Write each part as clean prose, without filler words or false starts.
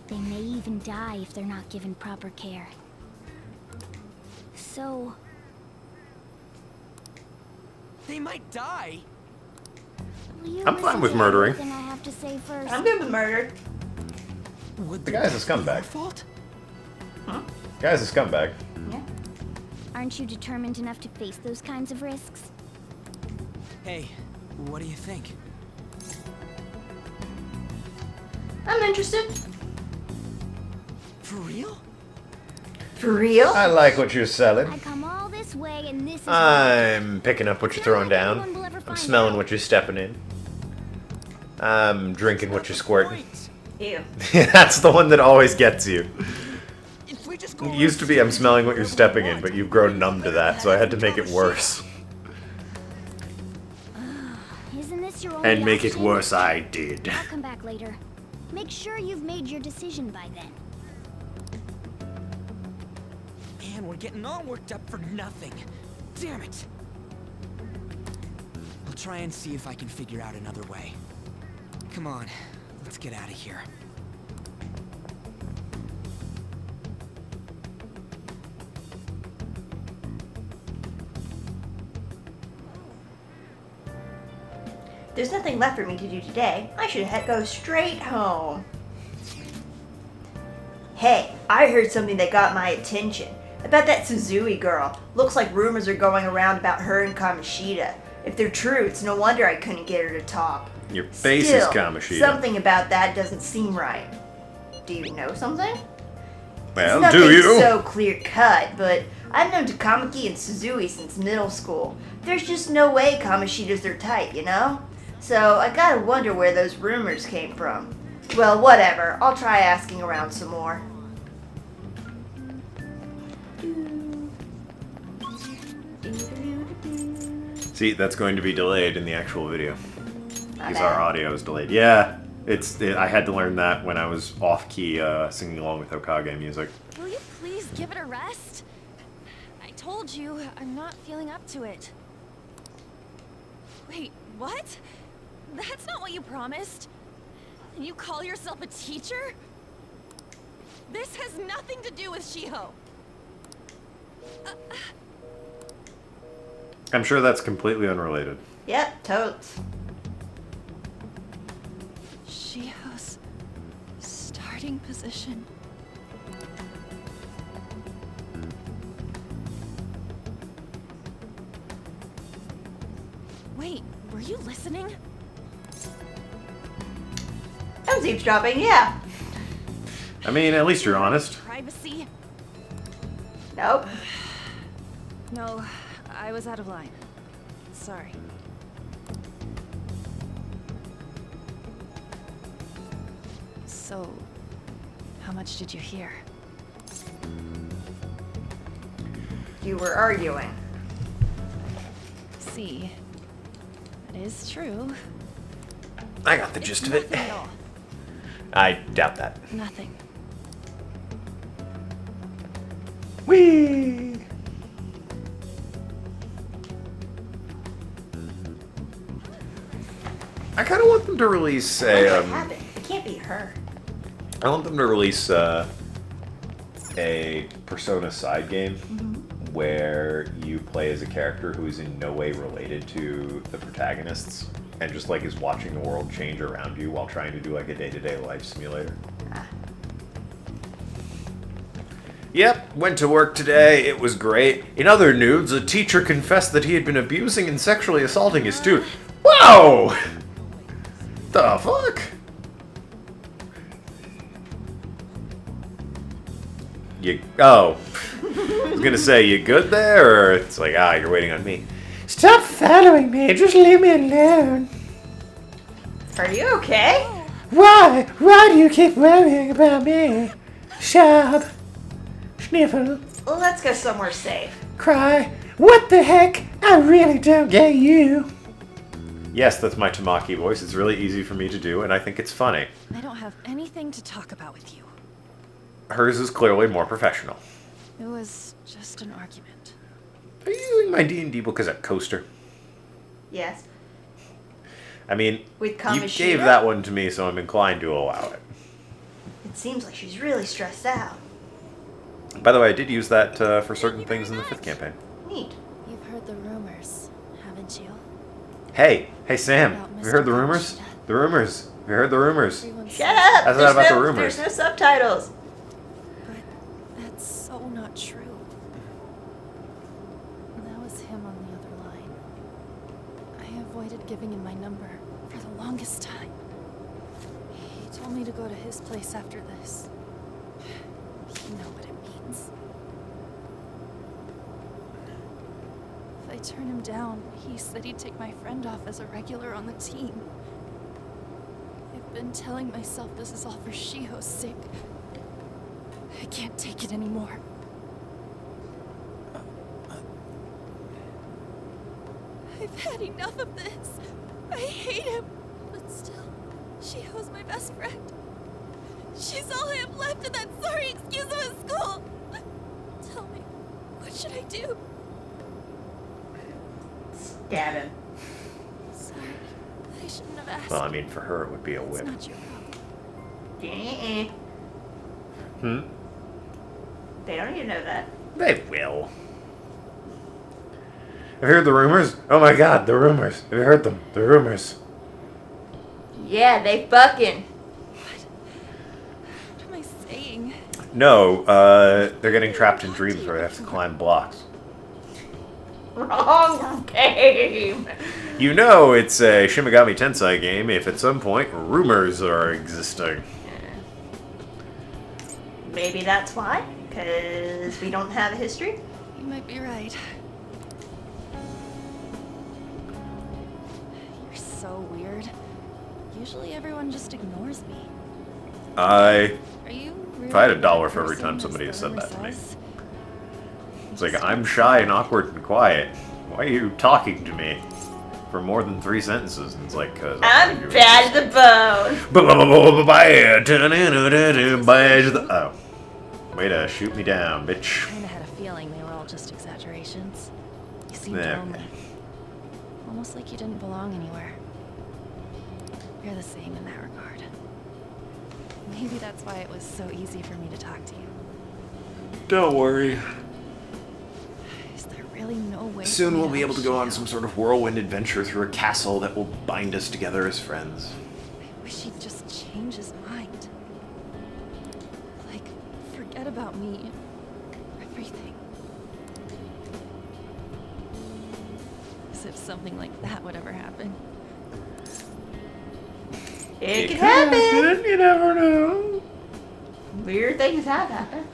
They may even die if they're not given proper care. So... They might die. I'm fine with murdering. I have to say first? I'm good with murder. The guy's a scumbag. Fault? Huh? The guy's a scumbag. Yeah. Aren't you determined enough to face those kinds of risks? Hey, what do you think? I'm interested. For real? For real? I like what you're selling. I come all this way and this is... I'm picking up what you're throwing down. I'm smelling what you're stepping in. I'm drinking what you're squirting. Ew. That's the one that always gets you. If we just go It used to be I'm smelling what you're stepping in, but you've grown numb to that, so I had to make it worse. Isn't this your only And make it option? worse, I did. I'll come back later. Make sure you've made your decision by then. Man, we're getting all worked up for nothing. Damn it. I'll try and see if I can figure out another way. Come on, let's get out of here. There's nothing left for me to do today. I should go straight home. Hey, I heard something that got my attention. About that Suzui girl. Looks like rumors are going around about her and Kamoshida. If they're true, it's no wonder I couldn't get her to talk. Your face Still, is Kamoshida. something about that doesn't seem right. Do you know something? Well, It's do nothing you? so clear cut, but I've known Takamaki and Suzui since middle school. There's just no way Kamoshida's their type, you know? So I gotta wonder where those rumors came from. Well, whatever. I'll try asking around some more. See, that's going to be delayed in the actual video. Because bad. our audio is delayed. Yeah, I had to learn that when I was off-key singing along with Hokage music. Will you please give it a rest? I told you, I'm not feeling up to it. Wait, what? That's not what you promised. And you call yourself a teacher? This has nothing to do with Shiho. I'm sure that's completely unrelated. Yep, totes. Shiho's starting position. Wait, were you listening? I was eavesdropping, yeah. I mean, at least you're honest. Privacy? Nope. No, I was out of line. Sorry. So, how much did you hear? You were arguing. See, that is true. I got the gist of it. Nothing at all. I doubt that. Nothing. Whee! I kind of want them to release What a. happened? It can't be her. I want them to release a Persona side game where you play as a character who is in no way related to the protagonists and just like is watching the world change around you while trying to do like a day-to-day life simulator. Yep, went to work today. It was great. In other news, a teacher confessed that he had been abusing and sexually assaulting his student. Whoa! The fuck? Oh. I was gonna say, you good there? Or it's like, you're waiting on me. Stop following me. Just leave me alone. Are you okay? Why? Why do you keep worrying about me? Sob. Sniffle. Well, let's go somewhere safe. Cry. What the heck? I really don't get you. Yes, that's my Tamaki voice. It's really easy for me to do, and I think it's funny. I don't have anything to talk about with you. Hers is clearly more professional. It was just an argument. Are you using my D&D book as a coaster? Yes. I mean, With you Kamoshida? gave that one to me, so I'm inclined to allow it. It's Seems like she's really stressed out. By the way, I did use that for certain things in the 5th campaign. Neat. You've heard the rumors, haven't you? Hey Sam, About have you heard the Mr. rumors? Kaida. The rumors. Have you heard the rumors? Everyone Shut says up! How's that about the rumors? There's no subtitles. But that's so not true. That was him on the other line. I avoided giving him my number for the longest time. He told me to go to his place after this. You know what it means. If I turn him down, he said he'd take my friend off as a regular on the team. I've been telling myself this is all for Shiho's sake. I can't take it anymore. I've had enough of this. I hate him. But still, Shiho's my best friend. She's all I have left in that sorry excuse of a school. Tell me, what should I do? Stab him. Sorry, I shouldn't have asked. Well, I mean, for her it would be a It's whip. not your problem. Hmm? They don't even know that. They will. Have you heard the rumors? Oh my god, the rumors. Have you heard them? The rumors. Yeah, they fucking. What am I saying? No, they're getting trapped in dreams where they have to climb blocks. Wrong game. You know it's a Shimigami Tensei game if at some point rumors are existing. Maybe that's why. Because we don't have a history. You might be right. You're so weird. Usually everyone just ignores me. I... Are you really If I had the $1 kind for every person time as somebody the has said rumor that to me. says? It's like, I'm shy and awkward and quiet. Why are you talking to me for more than 3 sentences? And it's like, cause I'm bad to the bone. Oh. Way to shoot me down, bitch. I kinda had a feeling they were all just exaggerations. You seemed Yeah. lonely. Almost like you didn't belong anywhere. You're the same in that regard. Maybe that's why it was so easy for me to talk to you. Don't worry. Is there really no way for Soon me we'll be able to go on help some sort of whirlwind adventure through a castle that will bind us together as friends. I wish he'd just change his mind. Like, forget about me. Everything. As if something like that would ever happen. It can happen. You never know. Weird things have happened.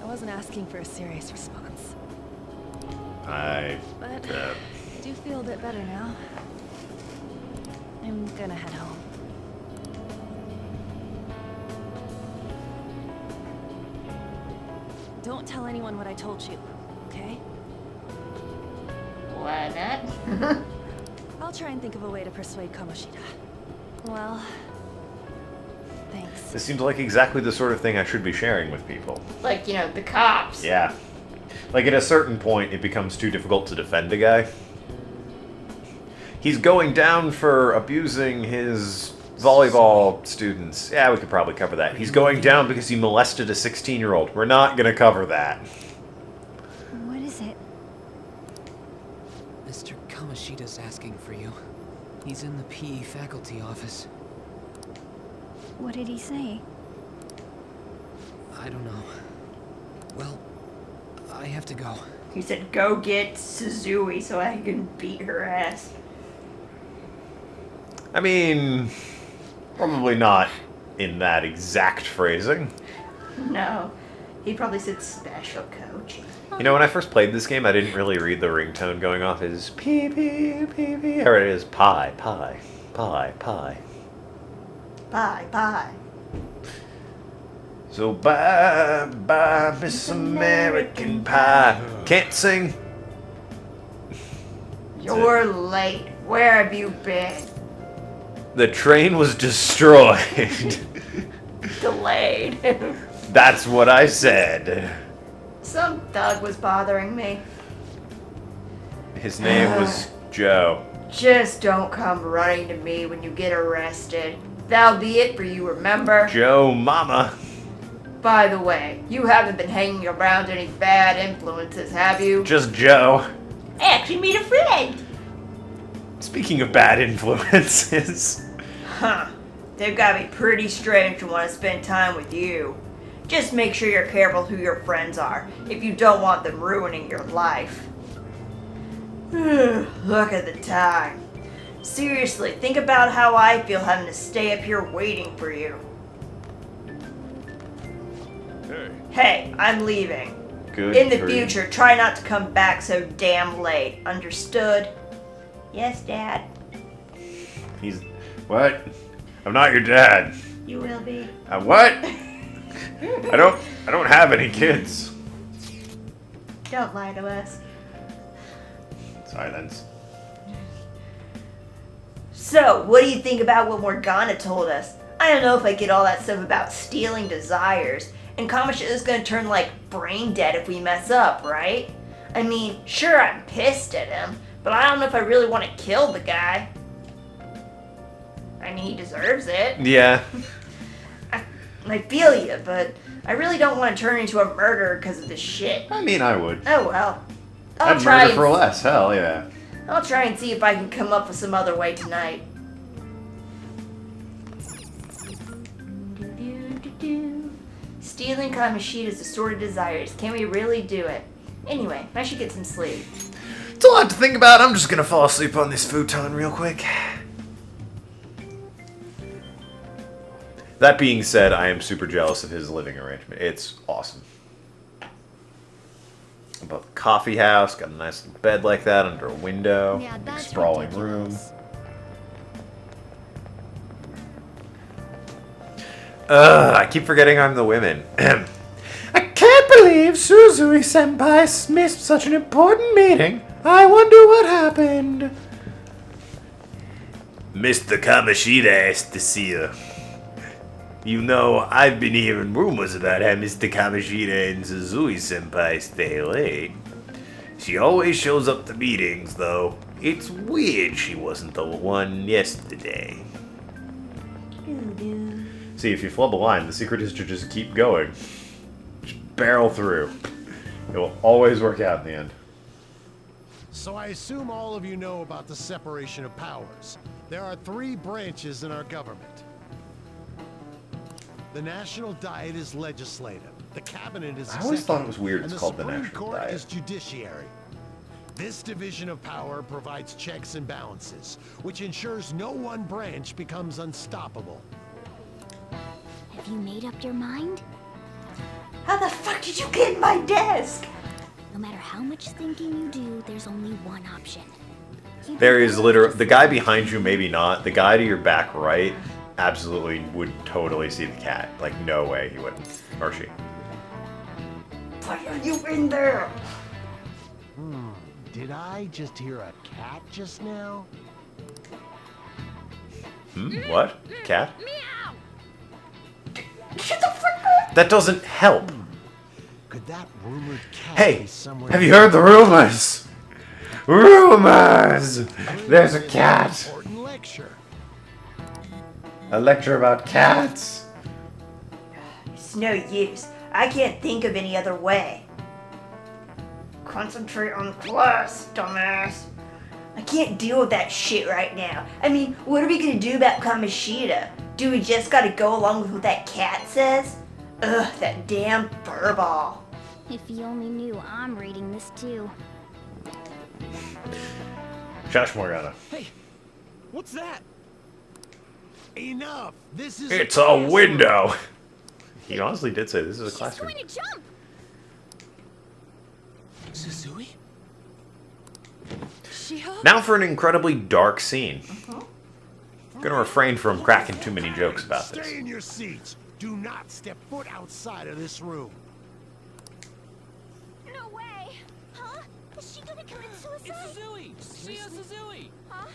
I wasn't asking for a serious response. But I do feel a bit better now. I'm gonna head home. Don't tell anyone what I told you, okay? Why not? I'll try and think of a way to persuade Kamoshida. Well, thanks. This seems like exactly the sort of thing I should be sharing with people. Like, you know, the cops. Yeah. Like, at a certain point, it becomes too difficult to defend a guy. He's going down for abusing his volleyball students. Yeah, we could probably cover that. He's going down because he molested a 16-year-old. We're not going to cover that. What is it? Mr. Kamoshida's asking for you. He's in the PE faculty office. What did he say? I don't know. Well, I have to go. He said, go get Suzui so I can beat her ass. I mean, probably not in that exact phrasing. No. He probably said special coach. You know, when I first played this game, I didn't really read the ringtone going off as pee pee pee pee, or it is pie, pie, pie, pie. Bye, bye. So bye, bye, Miss American Pie. Can't sing. You're late. Where have you been? The train was destroyed. Delayed. That's what I said. Some thug was bothering me. His name was Joe. Just don't come running to me when you get arrested. That'll be it for you, remember? Joe Mama. By the way, you haven't been hanging around any bad influences, have you? Just Joe. I actually made a friend. Speaking of bad influences. Huh. They've gotta be pretty strange to want to spend time with you. Just make sure you're careful who your friends are, if you don't want them ruining your life. Look at the time. Seriously, think about how I feel having to stay up here waiting for you. Hey, I'm leaving. Good In the grief. future, try not to come back so damn late. Understood? Yes, Dad. He's... What? I'm not your dad. You will be. What? I don't have any kids. Don't lie to us. Silence. So, what do you think about what Morgana told us? I don't know if I get all that stuff about stealing desires, and Kamasha is gonna turn like brain dead if we mess up, right? I mean, sure, I'm pissed at him, but I don't know if I really want to kill the guy. I mean, he deserves it. Yeah. I feel you, but I really don't want to turn into a murderer because of this shit. I mean, I would. Oh well. I'd murder for less. Hell yeah. I'll try and see if I can come up with some other way tonight. Stealing Kamoshida's assorted desires. Can we really do it? Anyway, I should get some sleep. It's a lot to think about. I'm just gonna fall asleep on this futon real quick. That being said, I am super jealous of his living arrangement. It's awesome. Above the coffee house, got a nice little bed like that under a window, Yeah, big that's sprawling ridiculous. room. I keep forgetting I'm the women. I can't believe Suzui-senpai missed such an important meeting. I wonder what happened. Mr. Kamoshida asked to see you. You know, I've been hearing rumors about how Mr. Kamoshida and Suzui-senpai stay late. She always shows up to meetings, though. It's weird she wasn't the one yesterday. See, if you flub a line, the secret is to just keep going. Just barrel through. It will always work out in the end. So I assume all of you know about the separation of powers. There are 3 branches in our government. The National Diet is legislative. The Cabinet is I always thought it was executive, weird and it's the called the Supreme National Court Diet. is judiciary. This division of power provides checks and balances, which ensures no one branch becomes unstoppable. Have you made up your mind? How the fuck did you get in my desk? No matter how much thinking you do, there's only one option. Keep There your is goals literally... the The guy same. behind you, maybe not. The guy to your back right absolutely would totally see the cat. Like, no way he wouldn't. Or she. Why are you in there? Did I just hear a cat just now? What? Cat? Shut the fuck up! That doesn't help. Could that rumored cat Hey, be somewhere? have you heard the rumors? Rumors! There's a cat. Important lecture. A lecture about cats. It's no use. I can't think of any other way. Concentrate on class, dumbass. I can't deal with that shit right now. I mean, what are we gonna do about Kamoshida? Do we just gotta go along with what that cat says? Ugh, that damn furball. If you only knew I'm reading this too. Josh Morgana. Hey, what's that? Enough! This is It's a classroom. window. He honestly did say this is a classroom. Going to jump! Suzui? Shiho? Now for an incredibly dark scene. I'm gonna refrain from cracking too many jokes about Stay this. in your seats. Do not step foot outside of this room. No way! Huh? Is she gonna commit suicide? It's Suzui! Shio Suzui! Huh?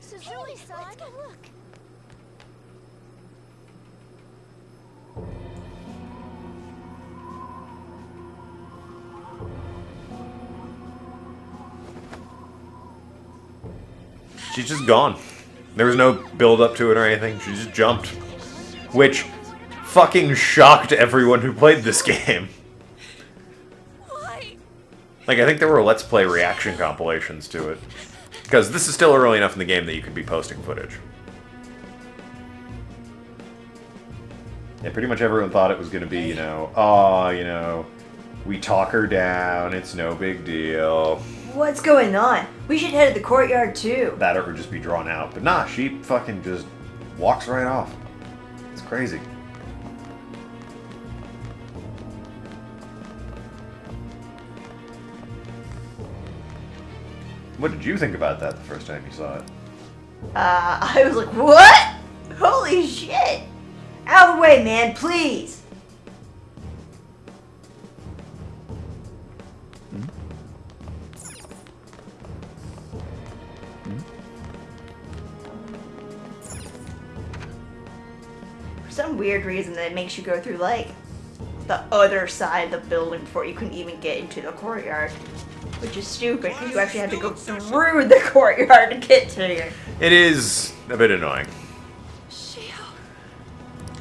Suzui-san? Let's go look. She's just gone. There was no build up to it or anything. She just jumped. Which, fucking shocked everyone who played this game. Why? Like, I think there were Let's Play reaction compilations to it. Because this is still early enough in the game that you could be posting footage. Yeah, pretty much everyone thought it was going to be, you know, oh, you know, we talk her down, it's no big deal. What's going on? We should head to the courtyard too. That or it would just be drawn out. But nah, she fucking just walks right off. It's crazy. What did you think about that the first time you saw it? I was like, what? Holy shit! Out of the way, man, please! For some weird reason that it makes you go through, like, the other side of the building before you can even get into the courtyard. Which is stupid, because you actually have to go through the courtyard to get to you. It is a bit annoying. Shio.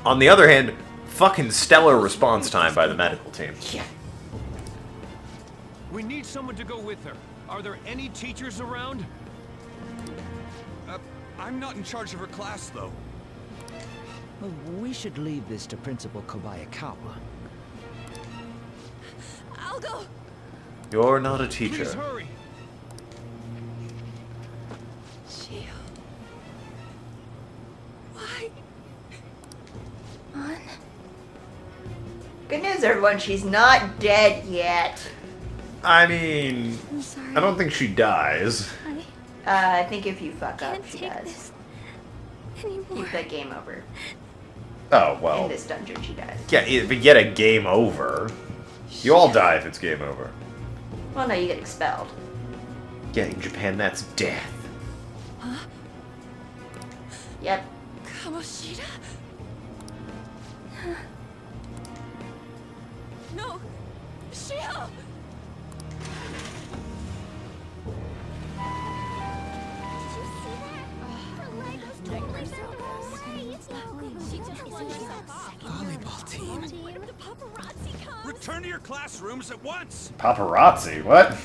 On the other hand, fucking stellar response time by the medical team. Yeah. We need someone to go with her. Are there any teachers around? I'm not in charge of her class, though. Well, we should leave this to Principal Kobayakawa. I'll go. You're not a teacher. Please hurry. Shio. Why? Good news, everyone, she's not dead yet. I mean, I'm sorry. I don't think she dies. I think if you fuck up, Can't she take does. this You anymore. put game over. Oh, In well. this dungeon, she dies. Yeah, if you get a game over, you all die if it's game over. Well, no, you get expelled. Yeah, in Japan, that's death. Yep. Kamoshida? No! Shio! Did you see that? Her leg was totally so away. It's not good. She just won Volleyball team. The paparazzi comes! Return to your classrooms at once. Paparazzi? What?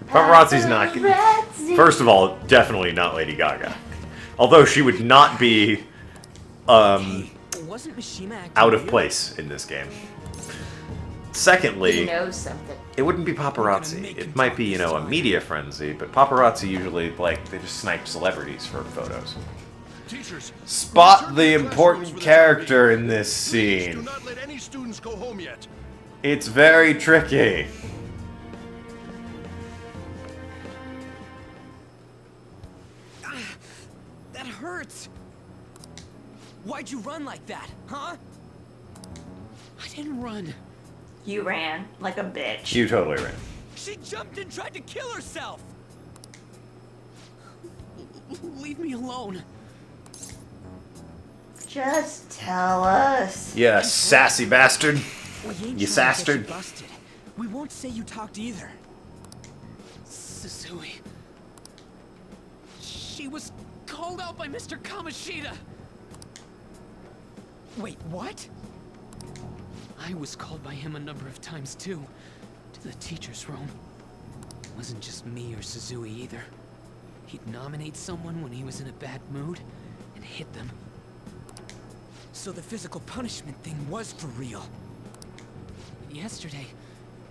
Paparazzi's not. First of all, definitely not Lady Gaga. Although she would not be Wasn't Mishima acting out of weird? place in this game. He Secondly, knows something. it wouldn't be paparazzi. It might be, you know, a media frenzy, but paparazzi usually, like, they just snipe celebrities for photos. Teachers, Spot return the to your important classrooms for the character time in this being. Please do scene. not let any students go home yet. It's very tricky. That hurts. Why'd you run like that, huh? I didn't run. You ran like a bitch. You totally ran. She jumped and tried to kill herself. Leave me alone. Just tell us. Yeah, sassy bastard. We ain't You trying to get sastard. you busted. We won't say you talked either. Susui. She was called out by Mr. Kamoshida. Wait, what? I was called by him a number of times too. To the teacher's room. It wasn't just me or Suzui either. He'd nominate someone when he was in a bad mood and hit them. So the physical punishment thing was for real. Yesterday,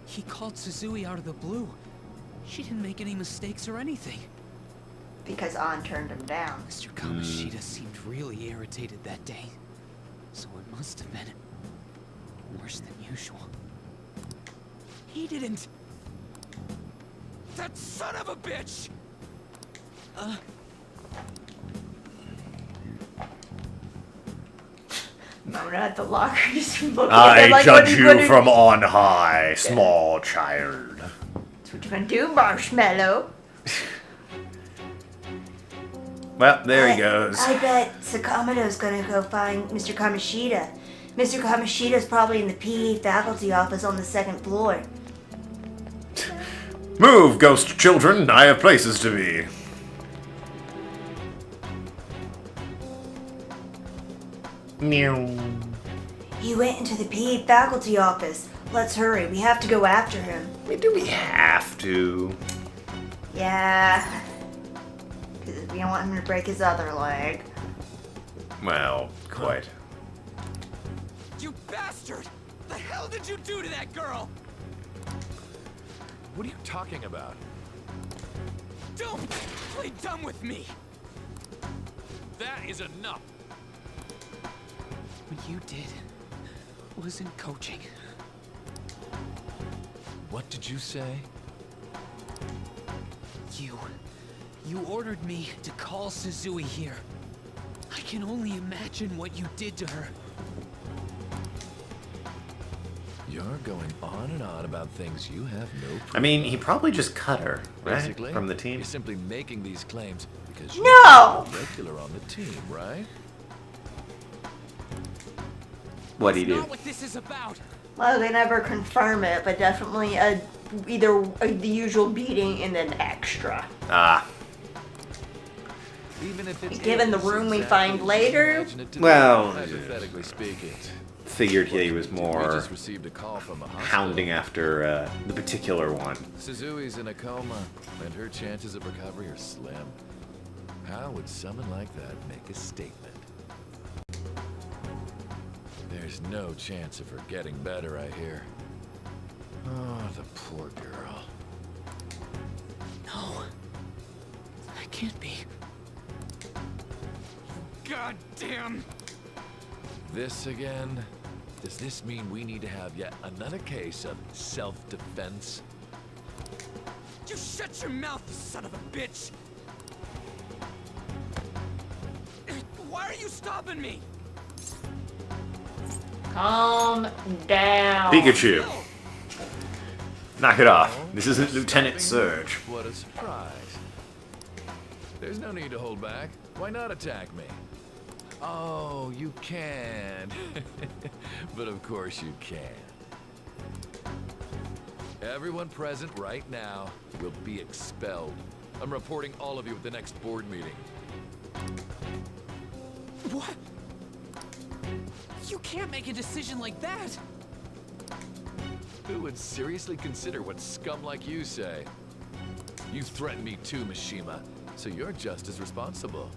he called Suzui out of the blue. She didn't make any mistakes or anything. Because An turned him down. Mr. Kamoshida seemed really irritated that day. So it must have been worse than usual. He didn't. That son of a bitch! Mona at the locker just looking at I them like, what judge are you gonna- from on high, small child. That's what you gonna do, Marshmallow. Well, there he goes. I bet Sakamoto's gonna go find Mr. Kamoshida. Mr. Kamoshida's probably in the PE faculty office on the second floor. Move, ghost children. I have places to be. Meow. He went into the PE faculty office. Let's hurry. We have to go after him. I mean, do we have to? Yeah. Because we don't want him to break his other leg. Well, quite. You bastard! The hell did you do to that girl? What are you talking about? Don't play dumb with me! That is enough! What you did wasn't coaching. What did you say? You ordered me to call Suzui here. I can only imagine what you did to her. You're going on and on about things you have no proof I mean, he of. probably just cut her, right? Basically, From the team. You're simply making these claims because No! you're a regular on the team, right? What'd he That's do? not what this is about. Well, they never confirm it, but definitely the usual beating and then extra. Ah. Even if it Given the is room we exactly find as you later? imagine it to be, Well, hypothetically speaking. Figured he was We more just received a call from a hospital. hounding after the particular one. Suzui's in a coma, and her chances of recovery are slim. How would someone like that make a statement? There's no chance of her getting better, I hear. Oh, the poor girl. No. That can't be. God damn! This again? Does this mean we need to have yet another case of self-defense? You shut your mouth, you son of a bitch! Why are you stopping me? Calm down. Pikachu, No. knock it off. Oh, This isn't Lieutenant Surge. What a surprise. There's no need to hold back. Why not attack me? Oh, you can. But of course you can. Everyone present right now will be expelled. I'm reporting all of you at the next board meeting. What? You can't make a decision like that! Who would seriously consider what scum like you say? You threatened me too, Mishima, so you're just as responsible.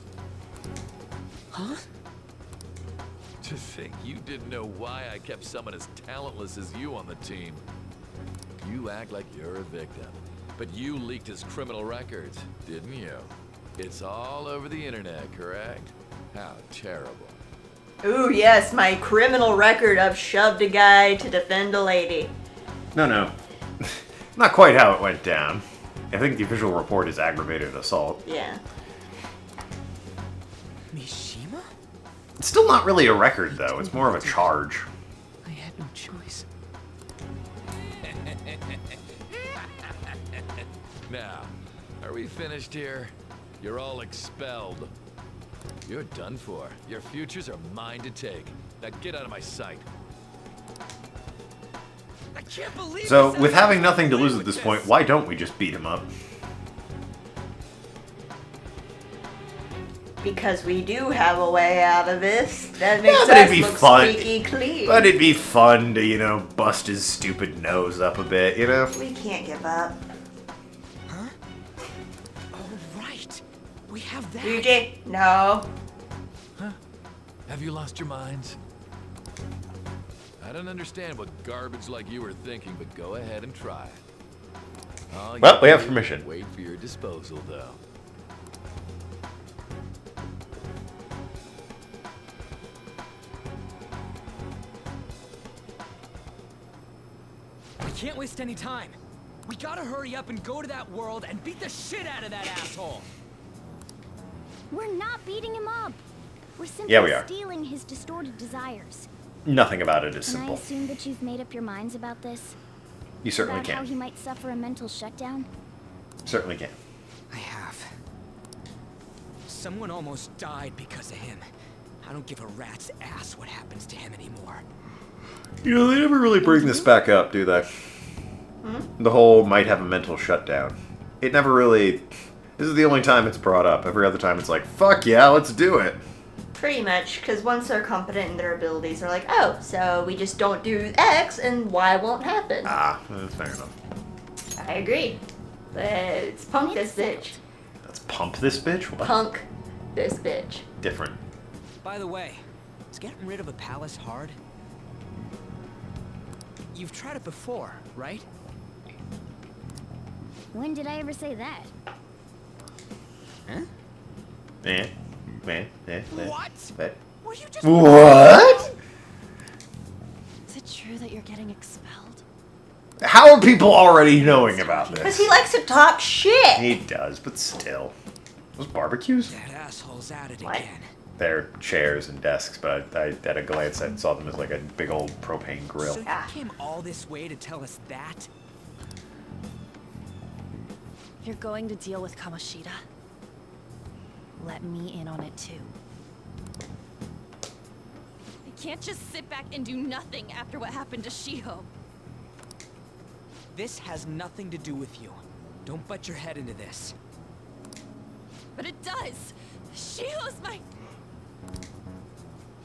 Huh? To think you didn't know why I kept someone as talentless as you on the team. You act like you're a victim, but you leaked his criminal records, didn't you? It's all over the internet, correct? How terrible. Ooh, yes, my criminal record of shoved a guy to defend a lady. No. Not quite how it went down. I think the official report is aggravated assault. Yeah. Mishima? It's still not really a record, though. It's more of a charge. I had no choice. Now, are we finished here? You're all expelled. You're done for. Your futures are mine to take. Now get out of my sight. I can't believe So, this with happened. having nothing to lose at With this point, why don't we just beat him up? Because we do have a way out of this. That makes but it'd us be look fun. squeaky clean. But it'd be fun to, bust his stupid nose up a bit, We can't give up. Huh? Oh, right. We have that. Ryuji, no. Have you lost your minds? I don't understand what garbage like you are thinking, but go ahead and try. All you Well, we have do is permission. Wait for your disposal, though. We can't waste any time. We gotta hurry up and go to that world and beat the shit out of that asshole. We're not beating him up. We're simply Yeah, we are. stealing his distorted desires. Nothing about it is Can I simple. assume that you've made up your minds about this? You certainly About how he can. might suffer a mental shutdown? Certainly can. I have. Someone almost died because of him. I don't give a rat's ass what happens to him anymore. They never really bring this back up, do they? The whole might have a mental shutdown. It never really... This is the only time it's brought up. Every other time it's like, fuck yeah, let's do it. Pretty much, because once they're competent in their abilities, they're like, oh, so we just don't do X and Y won't happen. Ah, fair enough. I agree. Let's punk this bitch. Let's pump this bitch? What? Punk this bitch. Different. By the way, is getting rid of a palace hard? You've tried it before, right? When did I ever say that? Huh? What? Were you just... What? Is it true that you're getting expelled? How are people already knowing about Because this? he likes to talk shit. He does, but still. Those barbecues? That asshole's at it What? again. They're chairs and desks, but I at a glance I saw them as like a big old propane grill. So you Ah. came all this way to tell us that? You're going to deal with Kamoshida. Let me in on it too. I can't just sit back and do nothing after what happened to Shiho. This has nothing to do with you. Don't butt your head into this. But it does! Shiho's my...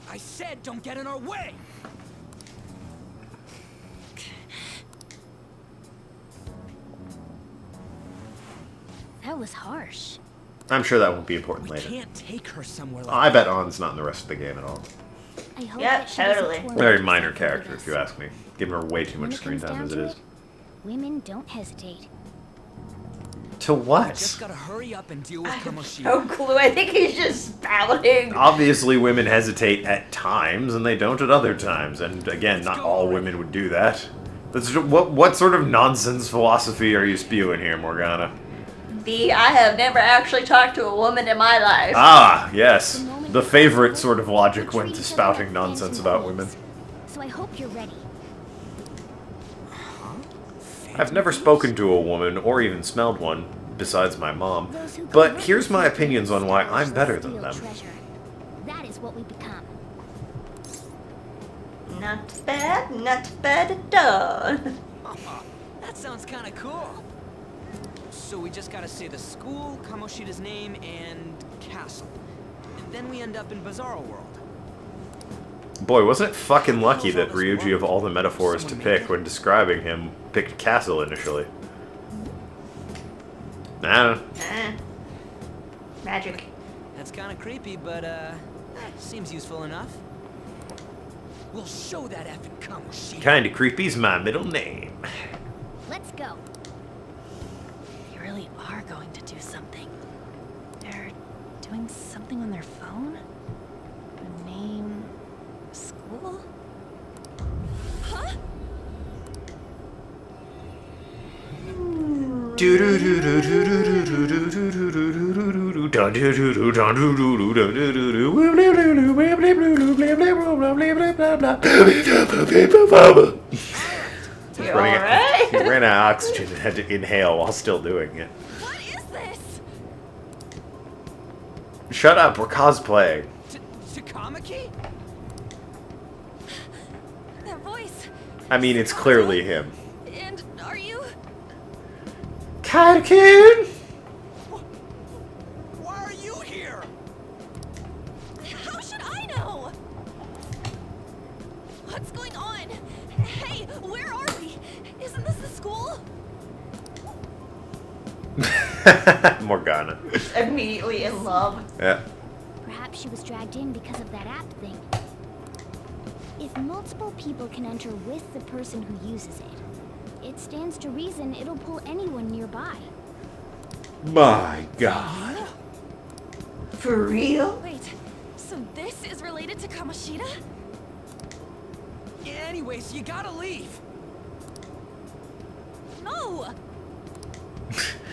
I said don't get in our way! That was harsh. I'm sure that won't be important We later. can't take her somewhere like I bet On's not in the rest of the game at all. I hope Yep, that she doesn't totally. torment Very herself minor over character, this. if you ask me. Giving her way too When much it screen comes time down as it to is. it, women don't hesitate. To what? Just gotta hurry up and deal with Kamoshida. No clue. I think he's just spouting. Obviously, women hesitate at times, and they don't at other times. And again, not go all already. women would do that. That's what sort of nonsense philosophy are you spewing here, Morgana? I have never actually talked to a woman in my life. Ah, yes. The favorite sort of logic when to spouting nonsense about women. So I hope you're ready. I've never spoken to a woman, or even smelled one, besides my mom. But here's my opinions on why I'm better than them. Treasure. That is what we become. Not bad at all. That sounds kinda cool. So we just gotta say the school, Kamoshida's name, and castle. And then we end up in Bizarro World. Boy, wasn't it fucking lucky that Ryuji, of all the metaphors to pick when describing him, picked castle initially. Nah. Magic. That's kinda creepy, but seems useful enough. We'll show that effing Kamoshida. Kinda creepy's my middle name. Let's go. You really are going to do something. They're doing something on their phone? A name... school? Huh? You alright? He ran out of oxygen and had to inhale while still doing it. What is this? Shut up, we're cosplaying. Takamaki? That voice. I mean, it's clearly him. And are you... Kaida-kun! Why are you here? How should I know? What's going on? Hey, where are we? Isn't this the school? Morgana. Immediately in love. Yeah. Perhaps she was dragged in because of that app thing. If multiple people can enter with the person who uses it, it stands to reason it'll pull anyone nearby. My god. For real? Wait, so this is related to Kamoshida? Anyways, you gotta leave. No!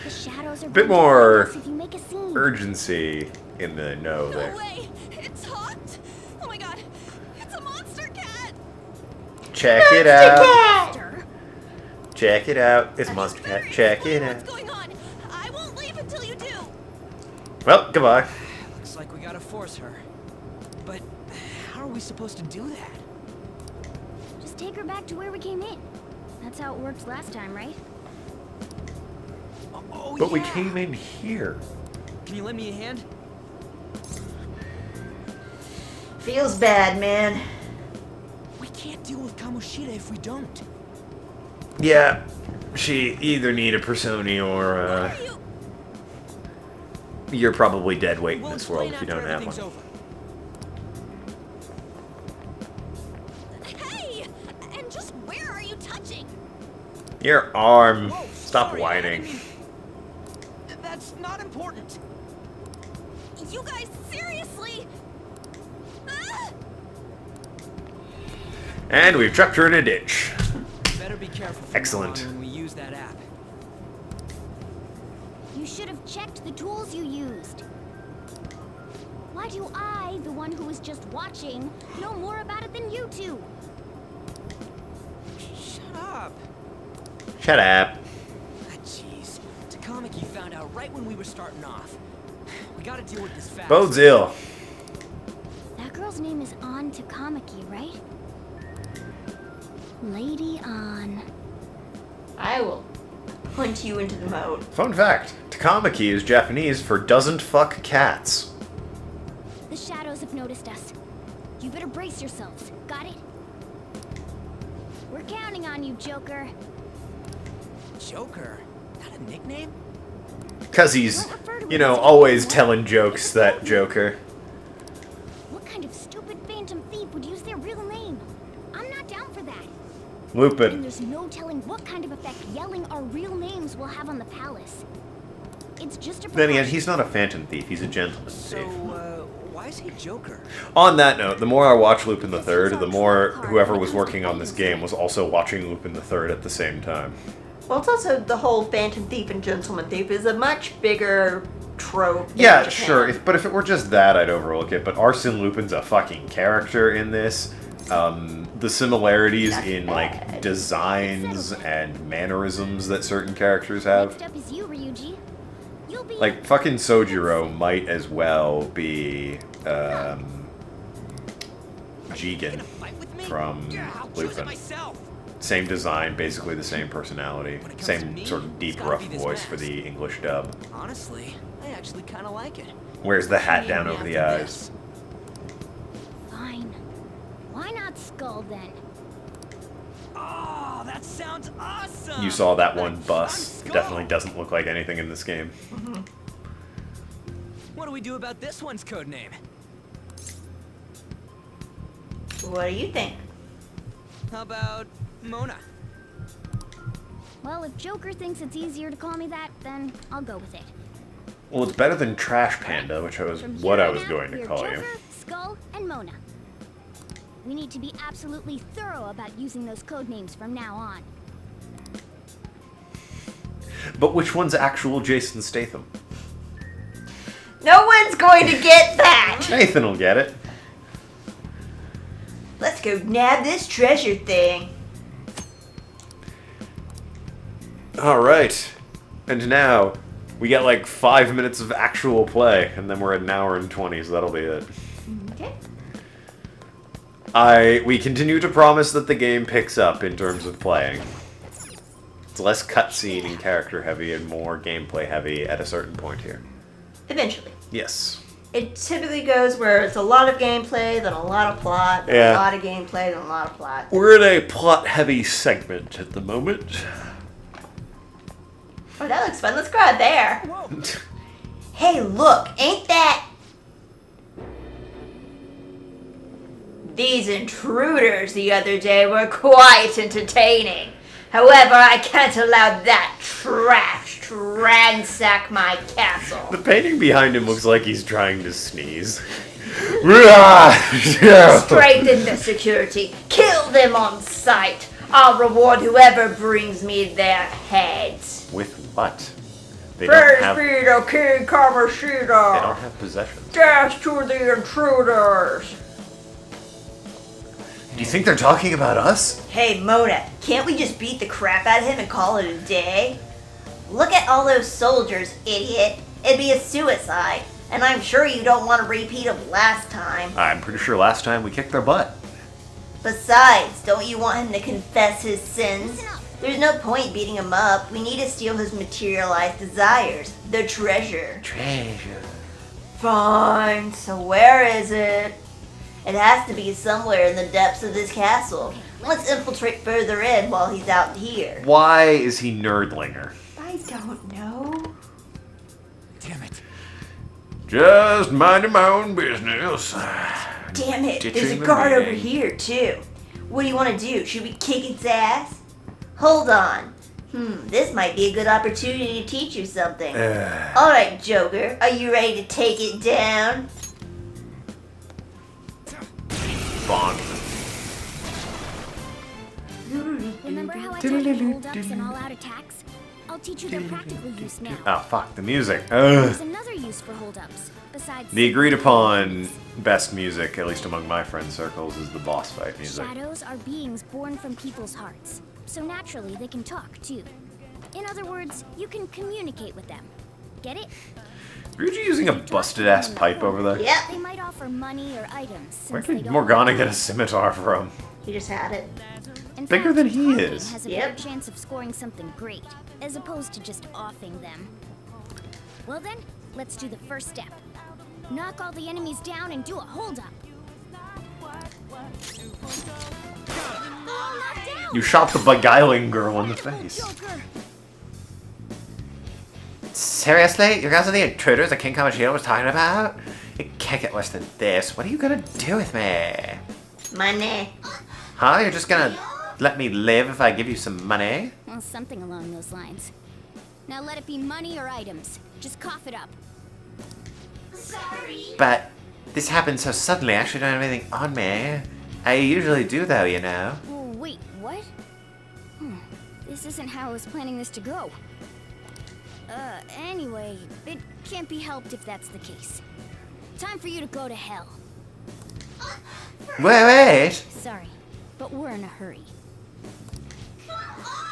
The shadows are Bit going to more find us if you make a scene. urgency in the no No there. way! It talked! Oh my god! It's a monster cat! Check it out. Monster. Check it out. It's I Monster better Cat. Check it explain out. What's going on? I won't leave until you do! Well, goodbye. Looks like we gotta force her. But how are we supposed to do that? Just take her back to where we came in. That's how it worked last time, right? Oh, But we yeah. came in here. Can you lend me a hand? Feels bad, man. We can't deal with Kamoshida if we don't. Yeah, she either need a Personi or What are you? you're probably dead weight in We'll this world explain if you after don't have everything's one. over. Hey! And just where are you touching? Your arm. Whoa, Stop sorry, I didn't whining. mean- That's not important. You guys, seriously? Ah! And we've chucked her in a ditch. Better be careful from Excellent. now on when we use that app. You should have checked the tools you used. Why do I, the one who was just watching, know more about it than you two? Shut up. Shut up. Ah, jeez. Takamaki found out right when we were starting off. We gotta deal with this fast. Bodes ill. That girl's name is An Takamaki, right? Lady An. I will hunt you into the moat. Fun fact, Takamaki is Japanese for doesn't fuck cats. The shadows have noticed us. You better brace yourselves. Got it? We're counting on you, Joker. Joker? That a nickname? Cause he's, you know, always telling jokes, that Joker. What kind of stupid phantom thief would use their real name? I'm not down for that. And Lupin. there's no telling what kind of effect yelling our real names will have on the palace. It's just a Then again, precaution. he's not a phantom thief, he's a gentleman So, thief. why is he Joker? On that note, the more I watch Lupin the Third, the more whoever was working on this game was also watching Lupin the Third at the same time. Well, it's also the whole Phantom Thief and Gentleman Thief is a much bigger trope. in Yeah, Japan. sure. But if it were just that, I'd overlook it. But Arsene Lupin's a fucking character in this. The similarities That's in bad. like designs and mannerisms that certain characters have. Next up is you, Ryuji. You'll be Like fucking Sojiro might as well be Jigen Fight with me? from Yeah, I'll choose it Lupin. myself. Same design, basically the same personality, When it comes to same me, sort of deep, it's gotta rough be this voice for mask. the English dub. Honestly, I actually kind of like it. Wears the hat Need down me over the after eyes. this. fine. Why not Skull then? Oh, that sounds awesome! You saw that one I'm bus. Skull. Definitely doesn't look like anything in this game. What do we do about this one's code name? What do you think? How about Mona? Well, if Joker thinks it's easier to call me that, then I'll go with it. Well, it's better than Trash Panda, which was From what here I on was out, going to we're call Joker, you. Skull, and Mona. We need to be absolutely thorough about using those code names from now on. But which one's actual Jason Statham? No one's going to get that! Nathan will get it. Let's go nab this treasure thing. Alright. And now, we get like 5 minutes of actual play, and then we're at an hour and 20, so that'll be it. Okay. We continue to promise that the game picks up in terms of playing. It's less cutscene and character heavy and more gameplay heavy at a certain point here. Eventually. Yes. It typically goes where it's a lot of gameplay, then a lot of plot, then Yeah. a lot of gameplay, then a lot of plot. We're in a plot heavy segment at the moment. Oh, that looks fun. Let's go out there. Whoa! Hey, look, ain't that... These intruders the other day were quite entertaining. However, I can't allow that trash to ransack my castle. The painting behind him looks like he's trying to sneeze. Strengthen the security. Kill them on sight. I'll reward whoever brings me their heads. With what? They don't First have. be the King They don't Kamoshida. have possessions. Dash to the intruders. Do you think they're talking about us? Hey, Mona, can't we just beat the crap out of him and call it a day? Look at all those soldiers, idiot. It'd be a suicide. And I'm sure you don't want a repeat of last time. I'm pretty sure last time we kicked their butt. Besides, don't you want him to confess his sins? Listen up. There's no point beating him up. We need to steal his materialized desires. The treasure. Treasure. Fine, so where is it? It has to be somewhere in the depths of this castle. Let's infiltrate further in while he's out here. Why is he nerdlinger? I don't know. Damn it. Just minding my own business. Damn it, there's Ditching a the guard over meeting. here too. What do you want to do? Should we kick its ass? Hold on. This might be a good opportunity to teach you something. Alright, Joker, are you ready to take it down? Bonk. Remember how I taught you hold-ups and all-out attacks? I'll teach you their practical use now. Oh, fuck, the music. There's another use for hold-ups, besides... The agreed upon best music, at least among my friend circles, is the boss fight music. Shadows are beings born from people's hearts, so naturally they can talk, too. In other words, you can communicate with them. Get it? Are you using a busted-ass pipe over there? Yep. They might offer money or items, since Where they did don't Morgana have get a hands. scimitar from? He just had it. In Bigger fact, than he talking is. has a Yep. better chance of scoring something great, as opposed to just offing them. Well then, let's do the first step. Knock all the enemies down and do a hold-up. Oh, knocked down! You shot the beguiling girl in the face. Joker! Seriously? You guys are the intruders that King Kamoshida was talking about? You can't get worse than this. What are you gonna do with me? Money. Huh? You're just gonna let me live if I give you some money? Well, something along those lines. Now let it be money or items. Just cough it up. But this happened so suddenly, I actually don't have anything on me. I usually do though, you know. Oh, wait, what? This isn't how I was planning this to go. Anyway, it can't be helped if that's the case. Time for you to go to hell. Wait! Sorry, but we're in a hurry.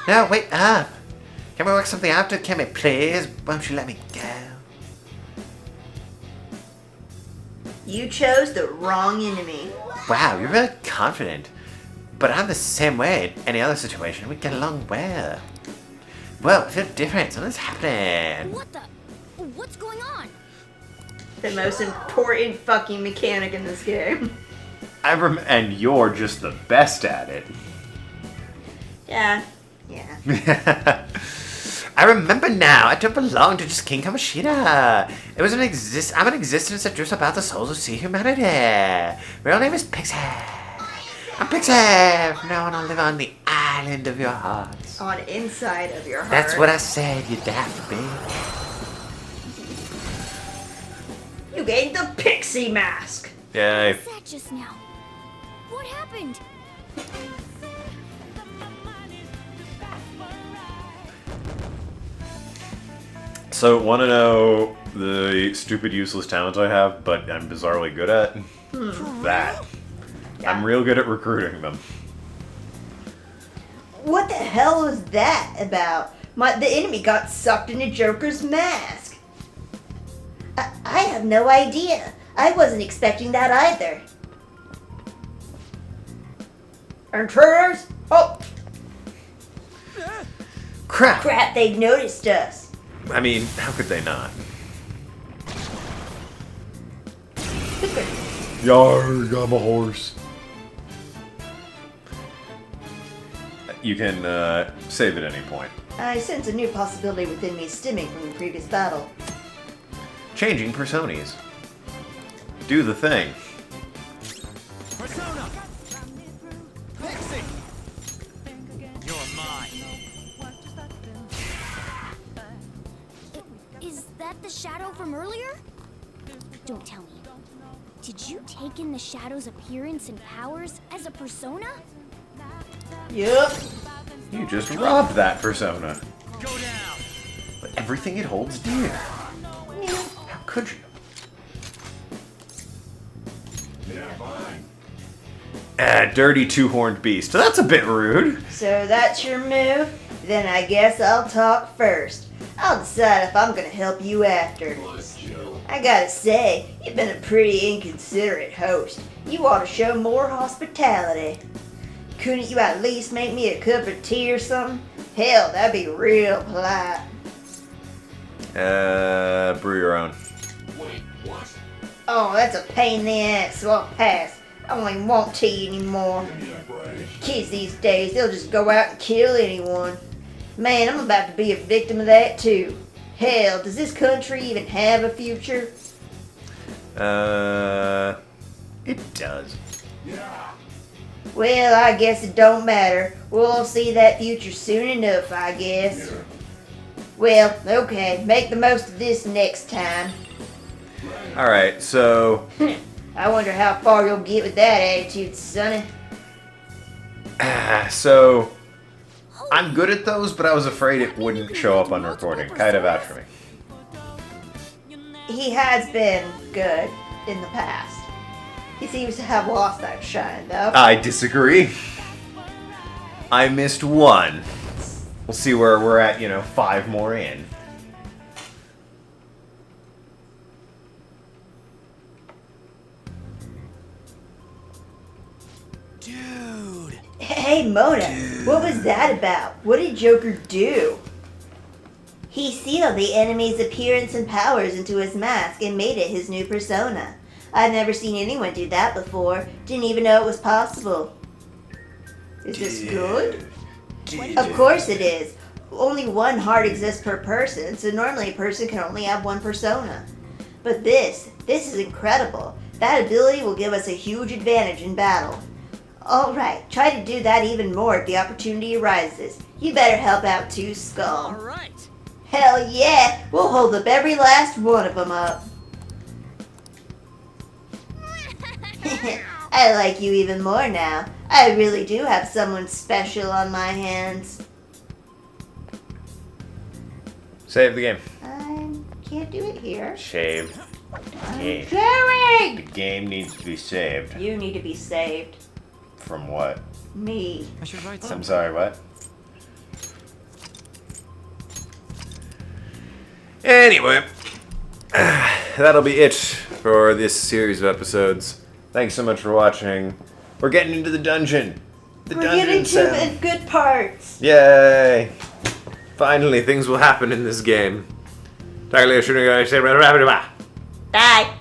No, wait up. Can we work something out? Can we please? Won't you let me go? You chose the wrong enemy. Wow, you're really confident. But I'm the same way in any other situation. We get along well. Whoa, I feel different. Something's happening. What the? What's going on? The most important fucking mechanic in this game. And you're just the best at it. Yeah. Yeah. I remember now. I don't belong to just King Kamoshida. It was I'm an existence that drifts about the souls who see humanity. Real name is Pixie. I'm Pixie. Now I live on the island of your hearts. On inside of your heart. That's what I said, you daft bitch. You gained the pixie mask. Yay. What's that just now? What happened? So, want to know the stupid, useless talent I have, but I'm bizarrely good at? That. I'm real good at recruiting them. What the hell was that about? The enemy got sucked into Joker's mask. I have no idea. I wasn't expecting that either. Intruders? Oh, Crap. crap, they noticed us. I mean, how could they not? Yarg, I'm a horse. You can save at any point. I sense a new possibility within me stemming from the previous battle. Changing personas. Do the thing. Persona! Pixie! You're mine. Is that the shadow from earlier? Don't tell me. Did you take in the shadow's appearance and powers as a persona? Yup. You just robbed that persona. Go down! But everything it holds dear. How could you? Dirty two-horned beast. That's a bit rude. So that's your move? Then I guess I'll talk first. I'll decide if I'm gonna help you after. I gotta say, you've been a pretty inconsiderate host. You ought to show more hospitality. Couldn't you at least make me a cup of tea or something? Hell, that'd be real polite. Brew your own. Oh, that's a pain in the ass, so I'll pass. I don't even want tea anymore. Kids these days, they'll just go out and kill anyone. Man, I'm about to be a victim of that too. Hell, does this country even have a future? It does. Well, I guess it don't matter. We'll see that future soon enough, I guess. Well, okay, make the most of this next time. Alright, so... I wonder how far you'll get with that attitude, Sonny. So... I'm good at those, but I was afraid it wouldn't show up on recording. Kind of vouch for me. He has been good in the past. He seems to have lost that shine, though. I disagree. I missed one. We'll see where we're at, 5 more in. Dude! Hey, Mona, what was that about? What did Joker do? He sealed the enemy's appearance and powers into his mask and made it his new persona. I've never seen anyone do that before. Didn't even know it was possible. Is this good? Of course it is. Only one heart exists per person, so normally a person can only have one persona. But this is incredible. That ability will give us a huge advantage in battle. Alright, try to do that even more if the opportunity arises. You better help out too, Skull. Alright. Hell yeah! We'll hold up every last one of them up. I like you even more now. I really do have someone special on my hands. Save the game. I can't do it here. Save. I'm trying! The game needs to be saved. You need to be saved. From what? Me. I should write I'm some. sorry, what? Anyway, that'll be it for this series of episodes. Thanks so much for watching. We're getting into the dungeon. We're getting to the good parts. Yay! Finally, things will happen in this game. Die.